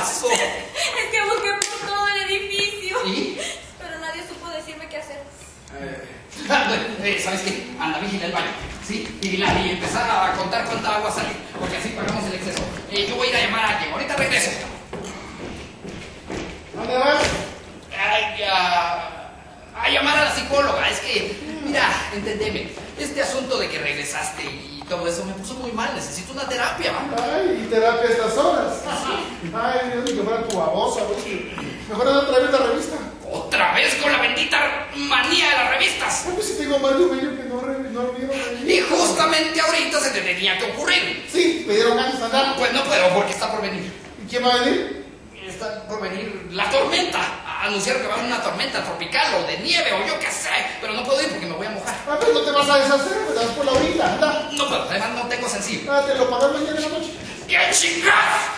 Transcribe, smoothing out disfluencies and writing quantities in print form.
pasó? Es que busqué por todo el edificio. ¿Y? Pero nadie supo decirme qué hacer. ¿Sabes qué? Anda, vigila el baño, ¿sí? Y empezar a contar cuánta agua sale, porque así pagamos el exceso. Yo voy a ir a llamar a alguien, ahorita regreso. ¿Dónde vas? A llamar a la psicóloga. Es que, mira, entendeme, este asunto de que regresaste y todo eso me puso muy mal. Necesito una terapia, ¿va? Ay, y terapia a estas horas. Ay, Dios mío, que fuera tu babosa, güey. Mejor anda otra vez la revista. ¿Otra vez con la bendita manía de las revistas? Ay, pues si tengo más de un año que no olvido. Y justamente ahorita se te tenía que ocurrir. Sí, me dieron ganas de andar. Pues no puedo porque está por venir. ¿Y quién va a venir? Está por venir la tormenta. Anunciaron que va a haber una tormenta tropical o de nieve o yo qué sé. Pero no puedo ir porque me voy a mojar. Ah, pero no te vas a deshacer, me das por la orilla, anda. No puedo, además no tengo sensible. Ah, te lo pagas mañana en la noche. ¡Qué chingada!